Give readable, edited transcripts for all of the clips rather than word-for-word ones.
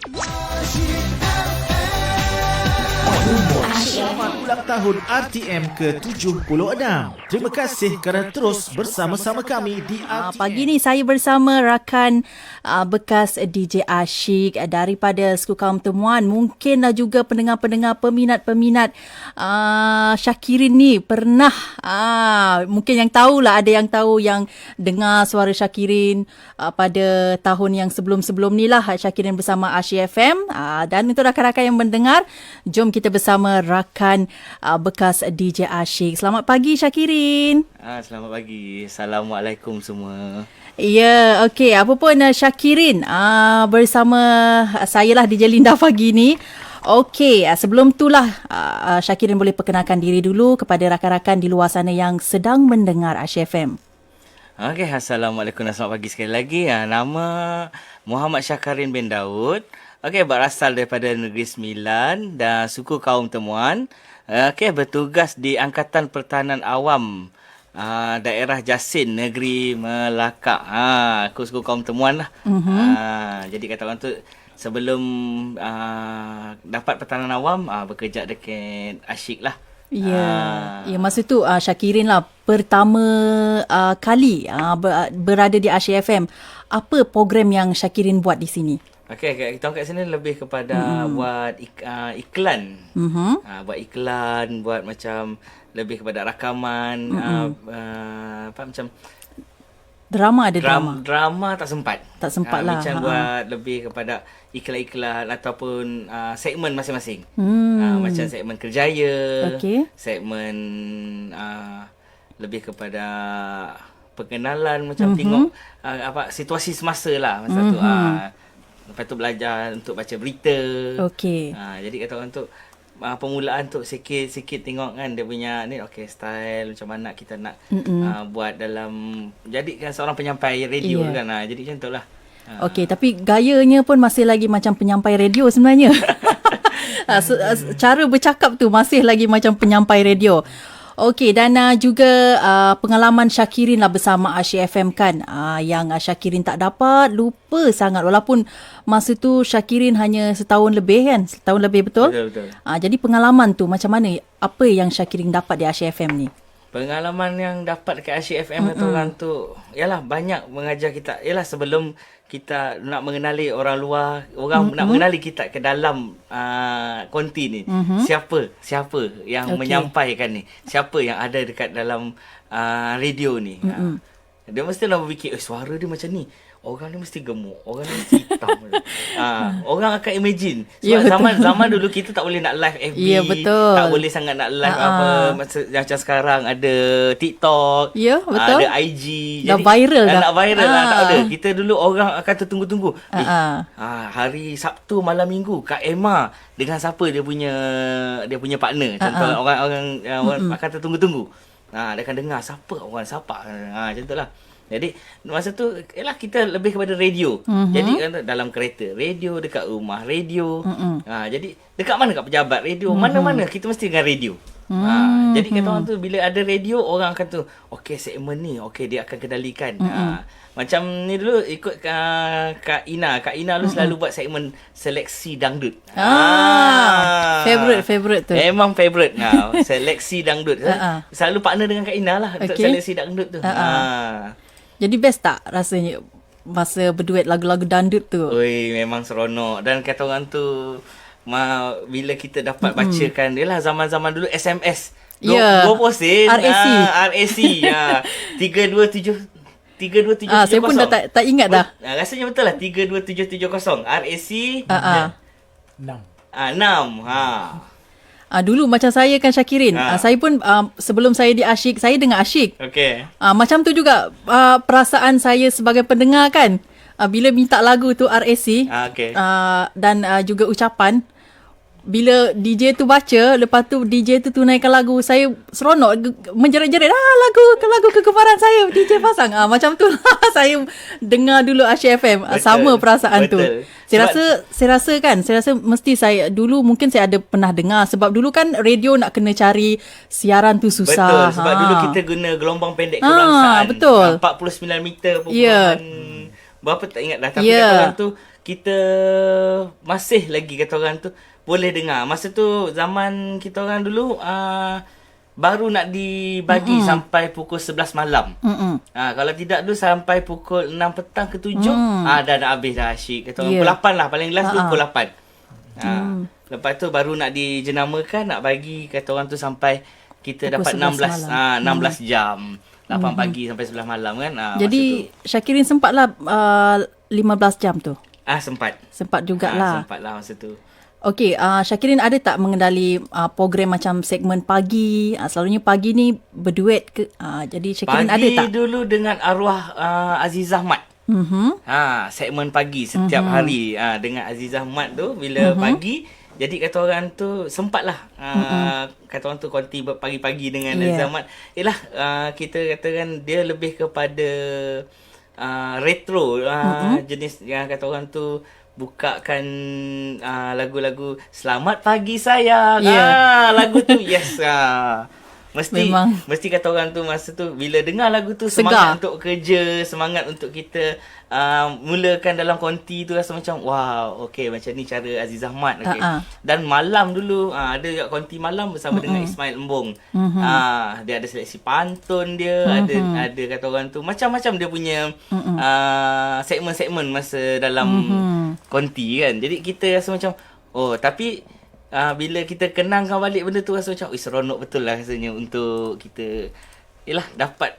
Selamat ulang tahun RTM ke-76. Terima kasih kerana terus bersama-sama kami di RTM. Pagi ni saya bersama rakan bekas DJ Ashik daripada Suku Kaum Temuan. Mungkinlah juga pendengar-pendengar, peminat-peminat Syakirin ni pernah, mungkin yang tahulah, ada yang tahu yang dengar suara Syakirin pada tahun yang sebelum-sebelum ni lah, Syakirin bersama Asyik FM. Dan untuk rakan-rakan yang mendengar, jom kita bersama rakan bekas DJ Ashik. Selamat pagi Syakirin. Selamat pagi. Assalamualaikum semua. Ya, okey. Apa pun Syakirin bersama saya lah DJ Linda pagi ni. Okey, sebelum itulah Syakirin boleh perkenalkan diri dulu kepada rakan-rakan di luar sana yang sedang mendengar Asyik FM. Okey, Assalamualaikum dan selamat pagi sekali lagi. Nama Muhammad Syakarin bin Daud. Okey, berasal daripada Negeri Sembilan dan Suku Kaum Temuan. Okey, bertugas di Angkatan Pertahanan Awam daerah Jasin, Negeri Melaka. Aku Suku Kaum Temuan lah. Jadi kata orang tu, sebelum dapat pertahanan awam, bekerja dekat Ashik lah. Ya, masa tu Syakirin lah pertama kali berada di Asyik FM. Apa program yang Syakirin buat di sini? Okey, kita kat sini lebih kepada buat iklan. Buat iklan, buat macam lebih kepada rakaman, macam drama ada drama. Drama tak sempat. Tak sempat lah. Macam buat lebih kepada iklan-iklan ataupun segmen masing-masing. Macam segmen kerjaya, segmen lebih kepada pengenalan, macam tengok situasi semasa lah masa tu. Lepas tu belajar untuk baca berita. Okey. Jadi kata orang tu permulaan tu sikit-sikit tengok kan dia punya ni, style macam mana kita nak buat dalam jadikan seorang penyampai radio kan. Jadi macam tu lah. Okey, tapi gayanya pun masih lagi macam penyampai radio sebenarnya. Cara bercakap tu masih lagi macam penyampai radio. Okey, dan juga pengalaman Syakirin lah bersama Asyik FM kan, yang Syakirin tak dapat, lupa sangat. Walaupun masa tu Syakirin hanya setahun lebih kan, setahun lebih betul? Betul. Jadi pengalaman tu macam mana? Apa yang Syakirin dapat di Asyik FM ni? Pengalaman yang dapat dekat Asyik FM kata orang tu, yalah banyak mengajar kita. Yalah sebelum kita nak mengenali orang luar, orang nak mengenali kita ke dalam konti ni. Siapa yang menyampaikan ni? Siapa yang ada dekat dalam radio ni? Dia mesti nak berfikir, suara dia macam ni. Orang ni mesti gemuk, orang ni mesti hitam. Orang akan imagine. Sebab zaman dulu kita tak boleh nak live FB. Ya, betul. Tak boleh sangat nak live apa macam sekarang ada TikTok. Ya, betul. Ada IG. Dah viral dah. Nak viral lah, tak ada. Kita dulu orang akan tertunggu-tunggu. Hari Sabtu malam Minggu Kak Emma dengan siapa dia punya partner. Contoh orang akan tertunggu-tunggu. Dia akan dengar siapa macam tu lah. Jadi masa tu kita lebih kepada radio. Jadi dalam kereta radio, dekat rumah radio. Jadi dekat mana kat pejabat radio, mana-mana kita mesti dengan radio. Jadi kata orang tu, bila ada radio, orang akan tu, segmen ni, dia akan kendalikan. Macam ni dulu ikut Kak Ina. Kak Ina dulu selalu buat segmen seleksi dangdut. Favorite tu. Memang favorite. Seleksi dangdut. Selalu partner dengan Kak Ina lah untuk seleksi dangdut tu. Jadi best tak rasanya masa berduet lagu-lagu dangdut tu? Oi, memang seronok. Dan kata orang tu, bila kita dapat bacakan, yalah zaman-zaman dulu SMS. Go sen. RAC. 32770. Saya pun dah tak ingat dah. Rasanya betul lah 32770 RAC 6. Dulu macam saya kan Syakirin, saya pun sebelum saya di Ashik, saya dengar Ashik. Okey. Macam tu juga perasaan saya sebagai pendengar kan. Bila minta lagu tu RAC, dan juga ucapan, bila DJ tu baca, lepas tu DJ tu tunaikan lagu, saya seronok, menjerit-jerit, lagu kegemaran saya, DJ pasang. Macam tu lah saya dengar dulu Asyik FM. Sama perasaan betul. tu. Saya rasa mesti saya dulu mungkin saya ada pernah dengar, sebab dulu kan radio nak kena cari siaran tu susah. Betul, sebab dulu kita guna gelombang pendek kurang saan. Betul. 49 meter berapa tak ingat dah. Tapi Ya. kata orang tu, kita masih lagi kata orang tu boleh dengar. Masa tu zaman kita orang dulu baru nak dibagi sampai pukul 11 malam. Kalau tidak tu sampai pukul 6 petang ke 7 dah nak habis dah asyik. Kata orang pukul 8 lah, paling last tu pukul 8. Lepas tu baru nak dijenamakan, nak bagi kata orang tu sampai kita Pukul dapat 11 16 jam. 8 pagi sampai 11 malam kan. Jadi Syakirin sempatlah 15 jam tu. Sempat. Sempat jugalah. Sempat lah masa tu. Okey, Syakirin ada tak mengendali program macam segmen pagi? Selalunya pagi ni berduet ke? Jadi Syakirin ada tak? Pagi dulu dengan arwah Azizah Mat. Segmen pagi setiap hari dengan Azizah Mat tu bila pagi. Jadi kata orang tu sempatlah kata orang tu konti pagi-pagi dengan Azizah Mat. Yalah kita katakan dia lebih kepada retro jenis yang kata orang tu bukakan lagu-lagu Selamat Pagi Sayang. Lagu tu yes. Mesti kata orang tu masa tu bila dengar lagu tu semangat untuk kerja, semangat untuk kita mulakan dalam konti tu rasa macam wow, okey macam ni cara Azizah Mat. Okay. Dan malam dulu ada juga konti malam bersama dengan Ismail Embong. Dia ada seleksi pantun dia, ada kata orang tu macam-macam dia punya segmen-segmen masa dalam konti kan. Jadi kita rasa macam tapi bila kita kenangkan balik benda tu rasa macam seronok betul lah rasanya untuk kita dapat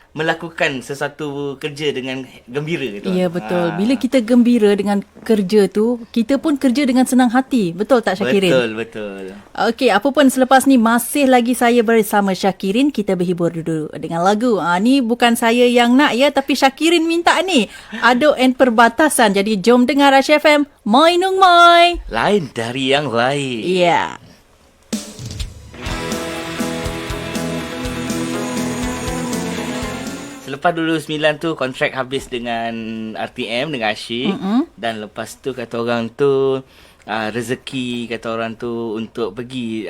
melakukan sesuatu kerja dengan gembira gitu. Ya betul. Bila kita gembira dengan kerja tu, kita pun kerja dengan senang hati. Betul tak Syakirin? Betul. Okey, apa pun selepas ni masih lagi saya bersama Syakirin, kita berhibur dulu dengan lagu. Ni bukan saya yang nak ya, tapi Syakirin minta ni. Aduk and Perbatasan. Jadi jom dengar Aisyah FM. Moi Nung Moi. Lain dari yang lain. Ya. Yeah. Lepas dulu 9 tu kontrak habis dengan RTM, dengan Asyik. Dan lepas tu kata orang tu rezeki kata orang tu untuk pergi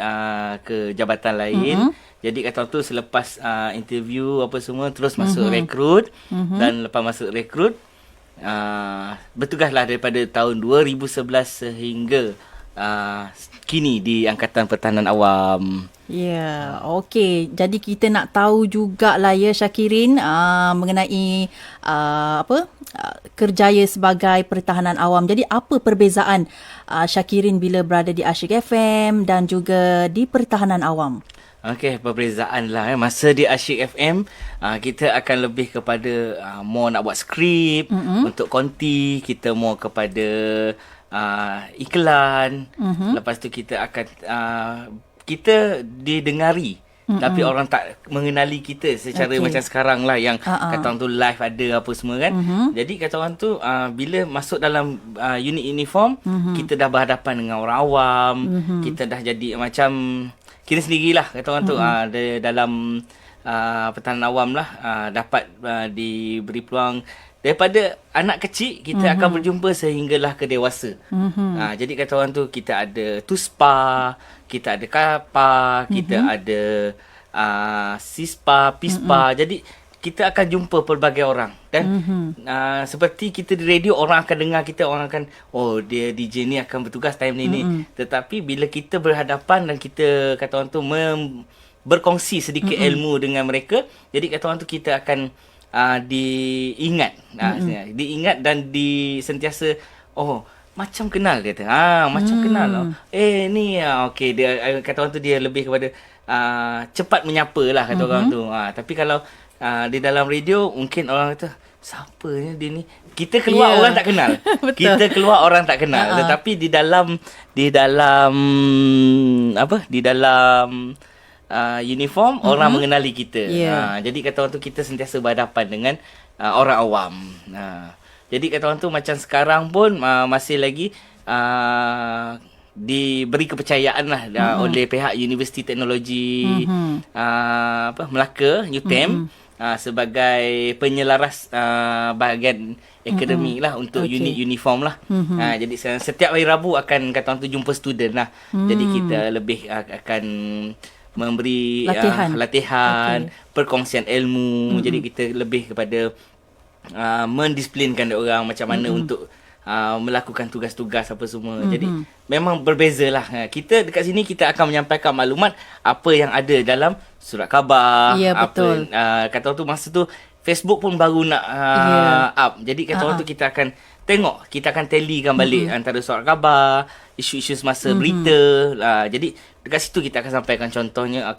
ke jabatan lain. Jadi kata orang tu selepas interview apa semua terus masuk rekrut. Dan lepas masuk rekrut bertugaslah daripada tahun 2011 sehingga kini di Angkatan Pertahanan Awam. Ya, okey. Jadi kita nak tahu jugalah ya Syakirin mengenai kerjaya sebagai pertahanan awam. Jadi apa perbezaan Syakirin bila berada di Asyik FM dan juga di pertahanan awam? Okey, perbezaan lah. Masa di Asyik FM, kita akan lebih kepada more nak buat skrip untuk konti. Kita more kepada iklan. Lepas tu kita akan kita didengari. Tapi orang tak mengenali kita secara macam sekarang lah yang kata orang tu live ada apa semua kan. Jadi kata orang tu bila masuk dalam unit uniform, kita dah berhadapan dengan orang awam. Kita dah jadi macam kita sendirilah kata orang tu dalam pertahanan awam lah dapat diberi peluang daripada anak kecil kita akan berjumpa sehinggalah ke dewasa. Jadi kata orang tu kita ada TUSPA, kita ada KAPA, kita ada SISPA, PISPA. Jadi kita akan jumpa pelbagai orang dan seperti kita di radio orang akan dengar kita, orang akan dia DJ ni akan bertugas time ni. Tetapi bila kita berhadapan dan kita kata orang tu berkongsi sedikit ilmu dengan mereka, jadi kata orang tu kita akan diingat dan sentiasa macam kenal dia kata. Macam kenal. Ni okey dia kata orang tu dia lebih kepada cepat menyapa lah kata orang tu. Tapi kalau di dalam radio mungkin orang kata siapa ni dia ni. Kita keluar orang tak kenal. Kita keluar orang tak kenal. Tetapi di dalam uniform orang mengenali kita. Jadi kata orang tu kita sentiasa berhadapan dengan orang awam. Jadi kata orang tu macam sekarang pun masih lagi diberi kepercayaan lah oleh pihak Universiti Teknologi Melaka UTM sebagai penyelaras bahagian akademik lah untuk unit uniform lah. Jadi setiap hari Rabu akan kata orang tu jumpa student lah. Jadi kita lebih akan memberi latihan perkongsian ilmu. Jadi kita lebih kepada mendisiplinkan orang macam mana untuk melakukan tugas-tugas apa semua. Jadi memang berbezalah. Kita dekat sini kita akan menyampaikan maklumat apa yang ada dalam surat khabar. Ya, betul. Kata orang tu masa tu Facebook pun baru nak up. Jadi kata orang tu kita akan tengok, kita akan tallykan balik antara surat khabar, isu-isu semasa berita. Jadi dekat situ kita akan sampaikan contohnya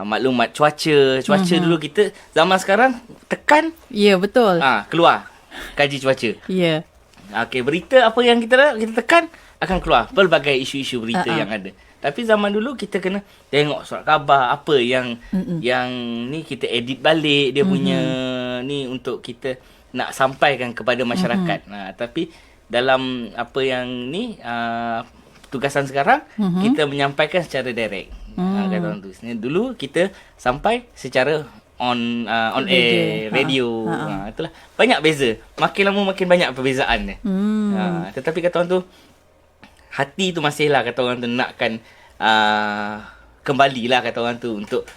maklumat cuaca. Dulu kita zaman sekarang tekan Ya, betul. keluar kaji cuaca. Ya. Berita apa yang kita tekan akan keluar pelbagai isu-isu berita yang ada. Tapi zaman dulu kita kena tengok surat khabar apa yang ni kita edit balik dia punya ni untuk kita nak sampaikan kepada masyarakat. Tapi dalam apa yang ni tugasan sekarang kita menyampaikan secara direct. Kata orang tu. Dulu kita sampai secara on air radio. Itulah banyak beza. Makin lama makin banyak perbezaan dia. Tetapi kata orang tu hati tu masihlah kata orang tu nakkan kembalilah kata orang tu untuk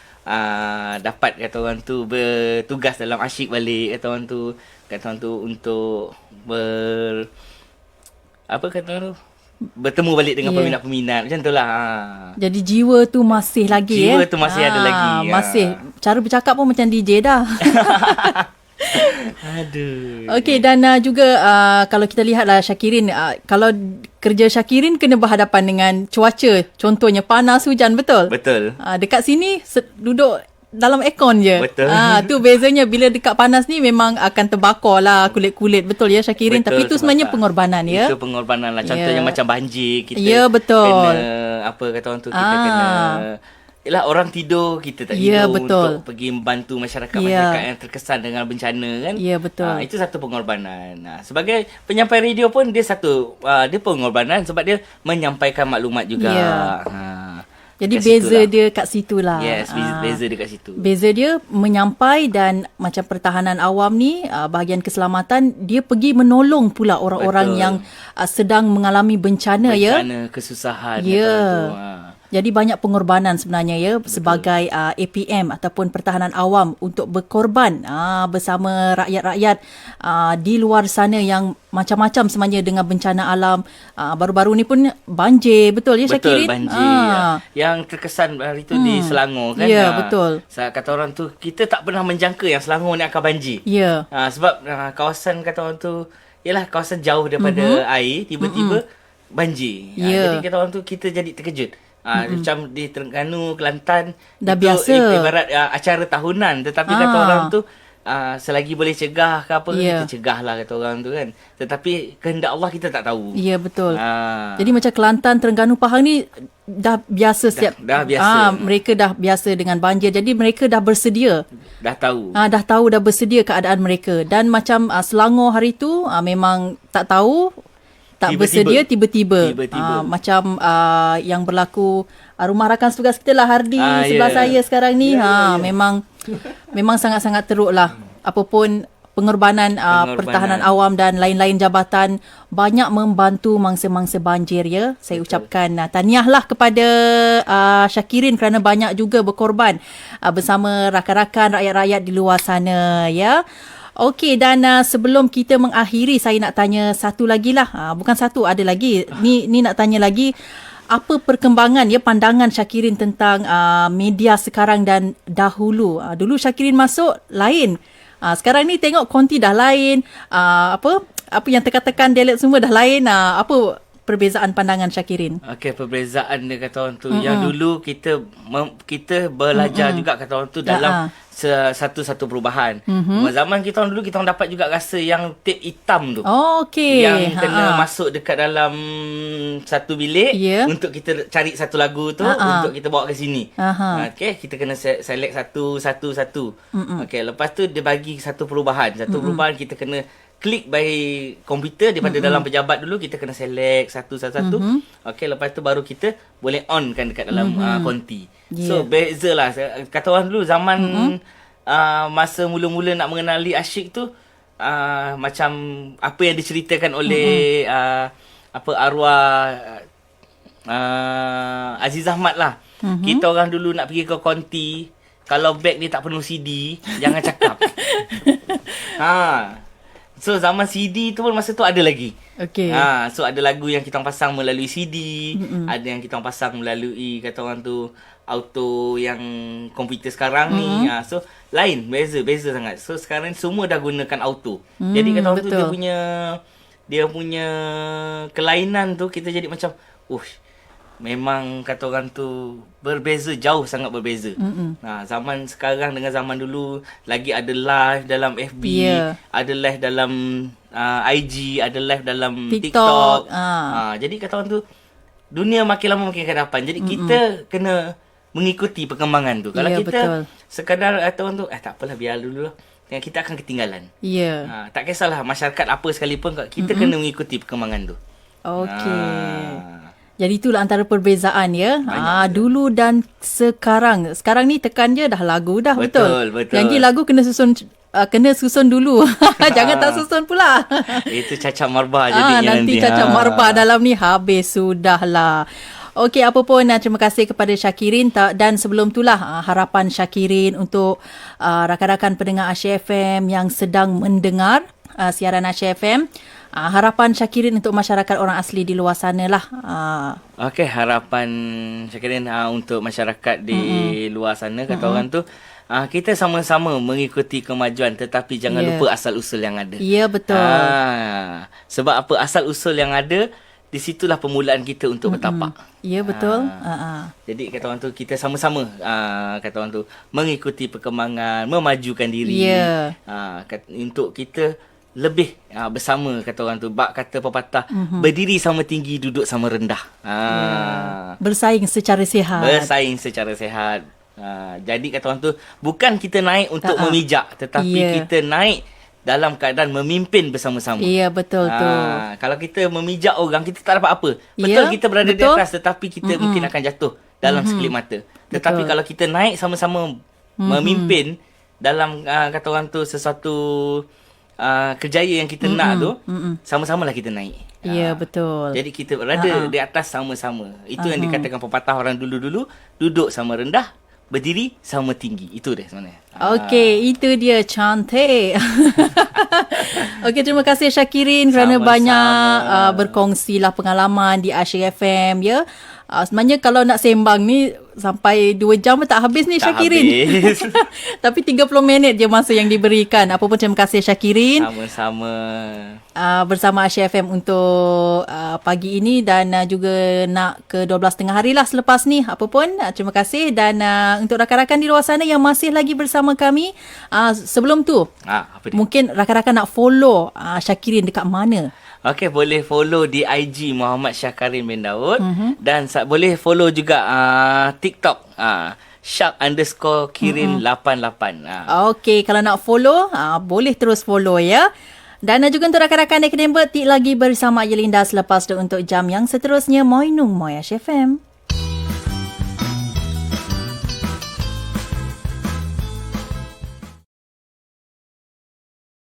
dapat kata orang tu bertugas dalam asyik balik kata orang tu untuk bertemu balik dengan peminat-peminat macam itulah. Jadi jiwa tu masih lagi Jiwa tu masih ada lagi. Masih. Cara bercakap pun macam DJ dah. Aduh. Okey, dan juga kalau kita lihatlah Syakirin, kalau kerja Syakirin kena berhadapan dengan cuaca, contohnya panas, hujan, betul? Betul. Dekat sini duduk dalam aircon je. Betul. Tu bezanya bila dekat panas ni memang akan terbakar lah kulit-kulit. Betul ya Syakirin? Betul, tapi itu sebenarnya pengorbanan ya. Itu pengorbanan lah. Contohnya macam banjir kita. Ya, betul. Kena kata orang tu kita kena orang tidur kita tak Ya, tidur betul. untuk pergi membantu masyarakat yang terkesan dengan bencana kan. Ya, betul. Itu satu pengorbanan. Sebagai penyampai radio pun dia dia pengorbanan sebab dia menyampaikan maklumat juga. Ya. Jadi kat beza situlah. dia kat situ lah. Yes, beza dia kat situ. Beza dia menyampai dan macam pertahanan awam ni, bahagian keselamatan, dia pergi menolong pula orang-orang Betul. yang sedang mengalami bencana ya. Bencana, kesusahan. Ya. Tu. Jadi banyak pengorbanan sebenarnya ya. Betul. Sebagai APM ataupun pertahanan awam untuk berkorban bersama rakyat-rakyat di luar sana yang macam-macam sebenarnya dengan bencana alam. Baru-baru ni pun banjir, betul ya Syakirin? Betul, banjir. Yang terkesan hari tu di Selangor kan. Ya, betul. Kata orang tu, kita tak pernah menjangka yang Selangor ni akan banjir. Ya. Sebab kawasan kata orang tu, ialah kawasan jauh daripada air, tiba-tiba banjir. Ya. Jadi kata orang tu, kita jadi terkejut. Macam di Terengganu, Kelantan Dah itu biasa. Ibarat acara tahunan. Tetapi kata orang tu selagi boleh cegah ke apa, kita cegah lah kata orang tu kan. Tetapi kehendak Allah kita tak tahu. Ya, betul. Jadi macam Kelantan, Terengganu, Pahang ni dah biasa dah biasa. Mereka dah biasa dengan banjir. Jadi mereka dah bersedia. Dah tahu. Dah bersedia keadaan mereka. Dan macam Selangor hari tu memang tak tahu, tak bersedia tiba-tiba. Macam yang berlaku rumah rakan tugas kita lah Hardi sebelah saya sekarang ni. Memang sangat-sangat teruk lah. Apapun pengorbanan pertahanan awam dan lain-lain jabatan banyak membantu mangsa-mangsa banjir ya. Saya ucapkan tahniahlah kepada Syakirin kerana banyak juga berkorban bersama rakan-rakan rakyat-rakyat di luar sana ya. Okey, dan sebelum kita mengakhiri, saya nak tanya satu lagi lah. Bukan satu, ada lagi. Ni nak tanya lagi. Apa perkembangan ya pandangan Syakirin tentang media sekarang dan dahulu? Dulu Syakirin masuk lain. Sekarang ni tengok konti dah lain. Apa yang tekan-tekan dialek semua dah lain. Apa perbezaan pandangan Syakirin? Okey, perbezaan dia kata orang tu. Yang dulu kita belajar juga kata orang tu dalam satu-satu perubahan. Zaman kita orang dulu, kita orang dapat juga rasa yang tip hitam tu. Okey. Yang kena masuk dekat dalam satu bilik untuk kita cari satu lagu tu untuk kita bawa ke sini. Okey, kita kena select satu. Okey, lepas tu dia bagi satu perubahan. Perubahan kita kena klik by komputer daripada dalam pejabat dulu, kita kena select satu. Okey, lepas tu baru kita boleh on kan dekat dalam konti. So beza lah. Kata orang dulu zaman masa mula-mula nak mengenali asyik tu, macam apa yang diceritakan oleh arwah Aziz Ahmad lah. Kita orang dulu nak pergi ke konti, kalau beg ni tak penuh CD, jangan cakap. So zaman CD tu pun masa tu ada lagi. Okey. So ada lagu yang kita pasang melalui CD, ada yang kita pasang melalui kata orang tu auto yang komputer sekarang ni. So lain, beza sangat. So sekarang semua dah gunakan auto. Jadi kata orang tu dia punya kelainan tu kita jadi macam memang kata orang tu berbeza, jauh sangat berbeza. Zaman sekarang dengan zaman dulu, lagi ada live dalam FB, ada live dalam IG, ada live dalam TikTok. Jadi kata orang tu dunia makin lama makin ke depan. Jadi kita kena mengikuti perkembangan tu. Kalau kita sekadar kata orang tu tak apalah, biar dulu lah, kita akan ketinggalan. Tak kisahlah masyarakat apa sekalipun, kita kena mengikuti perkembangan tu. Okey. Jadi itulah antara perbezaan ya. Dulu dan sekarang. Sekarang ni tekan je dah lagu dah. Betul. Janji lagu kena susun dulu. Jangan tak susun pula. Itu cacat marbah jadinya nanti. Cacat marbah dalam ni habis sudahlah. Okey, apa pun terima kasih kepada Syakirin. Dan sebelum itulah harapan Syakirin untuk rakan-rakan pendengar Asyik FM yang sedang mendengar siaran Asyik FM. Harapan Syakirin untuk masyarakat orang asli di luar sana lah. Okey, harapan Syakirin untuk masyarakat di luar sana, kata orang tu, kita sama-sama mengikuti kemajuan, tetapi jangan lupa asal-usul yang ada. Ya, betul. Sebab apa? Asal-usul yang ada, di situlah permulaan kita untuk bertapak. Ya, betul. Jadi kata orang tu, kita sama-sama kata orang tu mengikuti perkembangan, memajukan diri. Untuk kita lebih bersama, kata orang tu, bak kata pepatah, berdiri sama tinggi, duduk sama rendah. Bersaing secara sihat. Jadi kata orang tu, bukan kita naik untuk memijak, tetapi kita naik dalam keadaan memimpin bersama-sama. Ya, betul tu. Kalau kita memijak orang, kita tak dapat apa. Betul, kita berada di atas, tetapi kita mungkin akan jatuh dalam sekelip mata. Tetapi kalau kita naik sama-sama memimpin dalam kata orang tu sesuatu kerjaya yang kita nak tu, sama-samalah kita naik. Ya, betul. Jadi kita berada di atas sama-sama. Itu yang dikatakan pepatah orang dulu-dulu, duduk sama rendah, berdiri sama tinggi. Itu dia sebenarnya. Okey, itu dia, cantik. Okey, terima kasih Syakirin kerana banyak berkongsilah pengalaman di Asyik FM ya. Sebenarnya kalau nak sembang ni sampai 2 jam pun tak habis ni Syakirin. Habis. Tapi 30 minit je masa yang diberikan. Apa pun terima kasih Syakirin. Sama-sama. Bersama Asyik FM untuk pagi ini dan juga nak ke 12.30 hari lah selepas ni. Apa pun terima kasih. Dan untuk rakan-rakan di luar sana yang masih lagi bersama kami, sebelum tu mungkin rakan-rakan nak follow Syakirin dekat mana? Okey, boleh follow di IG Muhammad Syahkarin bin Daud. Dan boleh follow juga TikTok Syak_Kirin 88. Okey, kalau nak follow boleh terus follow ya. Dan juga untuk rakan-rakan yang kena bertik lagi bersama Yelinda selepas tu untuk jam yang seterusnya. Moinung Moya FM.